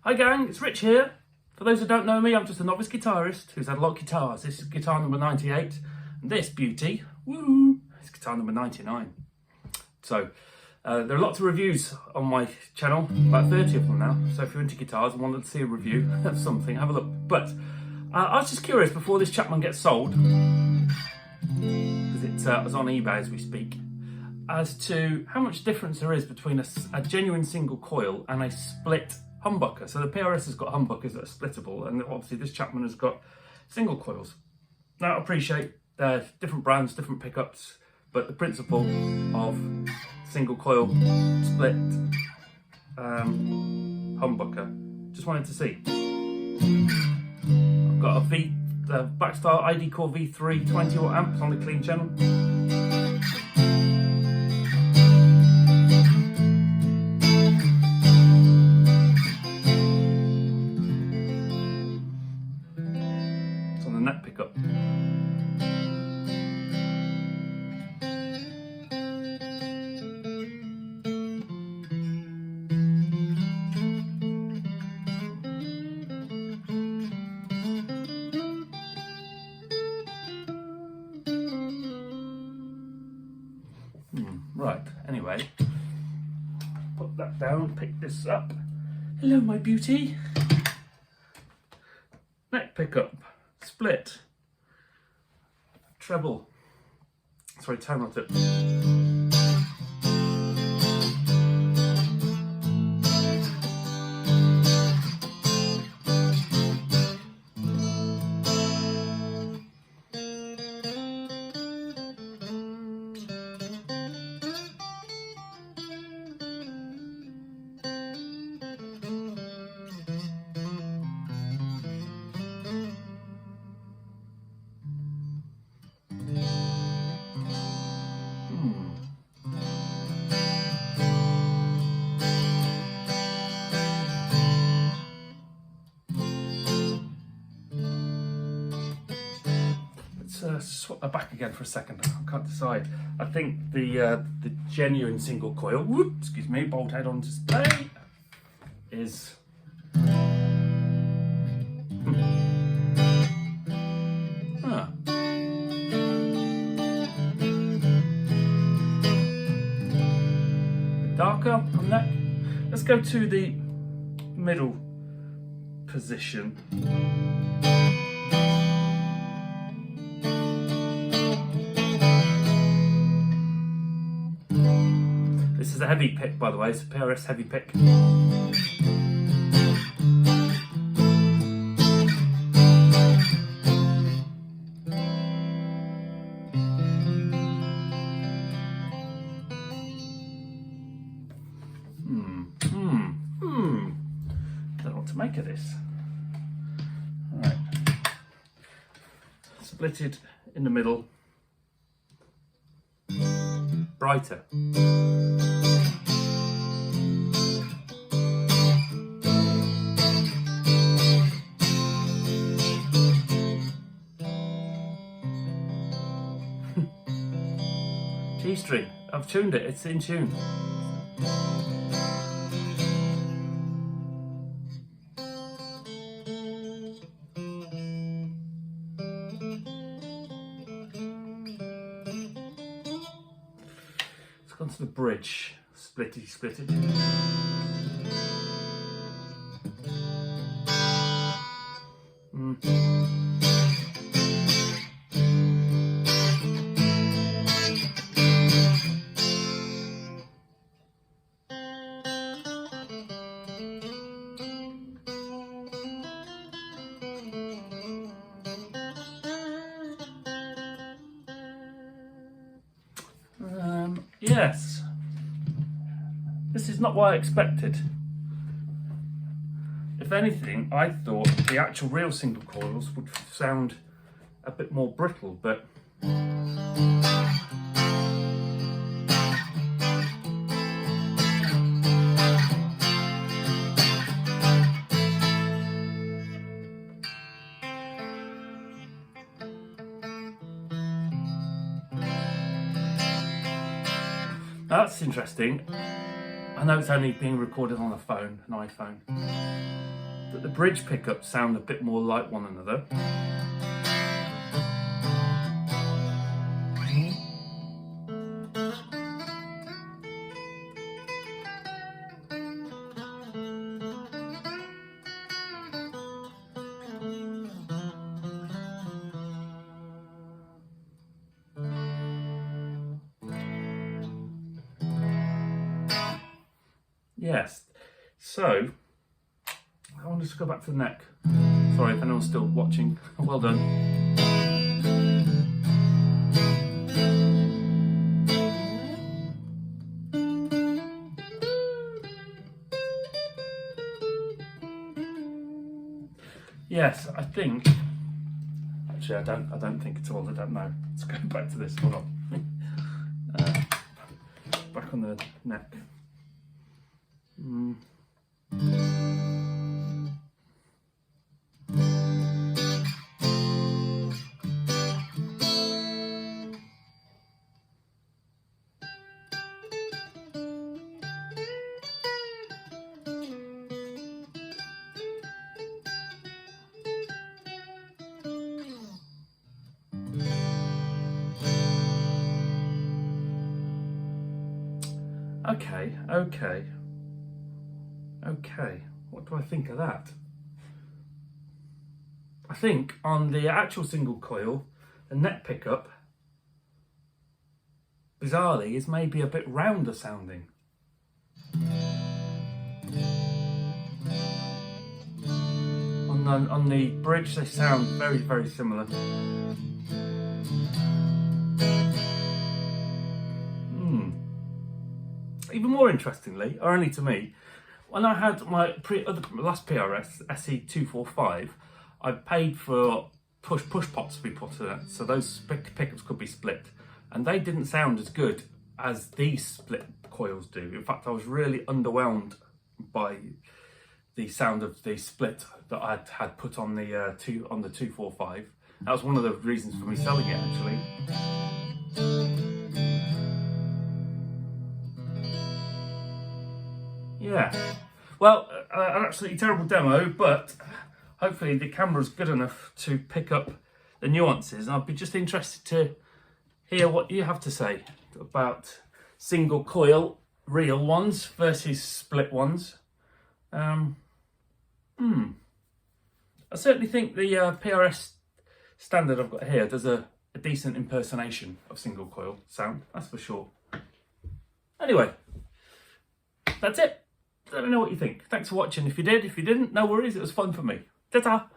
Hi gang, it's Rich here. For those who don't know me, I'm just a novice guitarist who's had a lot of guitars. This is guitar number 98, and this beauty, woo, is guitar number 99. So, there are lots of reviews on my channel, about 30 of them now. So if you're into guitars and wanted to see a review of something, have a look. But I was just curious before this Chapman gets sold, because it's on eBay as we speak, as to how much difference there is between a genuine single coil and a split humbucker. So the PRS has got humbuckers that are splittable, and obviously this Chapman has got single coils. Now I appreciate different brands, different pickups, but the principle of single coil split humbucker, just wanted to see. I've got a Blackstyle ID Core V3 20 watt amp on the clean channel. It's on the neck pickup. Right, anyway, put that down, pick this up. Hello, my beauty. Neck pickup, split, treble, sorry, tone tip. Swap that back again for a second. I can't decide. I think the genuine single coil, whoop, excuse me, bolt head on display, is darker on neck. Let's go to the middle position. This is a heavy pick, by the way. It's a PRS heavy pick. Don't know what to make of this. All right. Splitted in the middle. Brighter. G-string, I've tuned it, it's in tune. Let's go on to the bridge, splitted. Yes, this is not what I expected. If anything, I thought the actual real single coils would sound a bit more brittle, but that's interesting. I know it's only being recorded on a phone, an iPhone. that the bridge pickups sound a bit more like one another. Yes, so I want us to go back to the neck. Sorry if anyone's still watching. Well done. Yes, I think. Actually, I don't think at all. I don't know. Let's go back to this. Hold on. Back on the neck. Okay, what do I think of that? I think on the actual single coil, the neck pickup, bizarrely, is maybe a bit rounder sounding. On the bridge, they sound very, very similar. Even more interestingly, or only to me, when I had my last PRS, SE245, I paid for push pots to be put in it, so those pickups could be split, and they didn't sound as good as these split coils do. In fact, I was really underwhelmed by the sound of the split that I had put on the 245. That was one of the reasons for me selling it, actually. Yeah, well, an absolutely terrible demo, but hopefully the camera's good enough to pick up the nuances. And I'd be just interested to hear what you have to say about single coil real ones versus split ones. I certainly think the PRS standard I've got here does a decent impersonation of single coil sound, that's for sure. Anyway, that's it. Let me know what you think. Thanks for watching. If you did, if you didn't, no worries, it was fun for me. Ta-ta!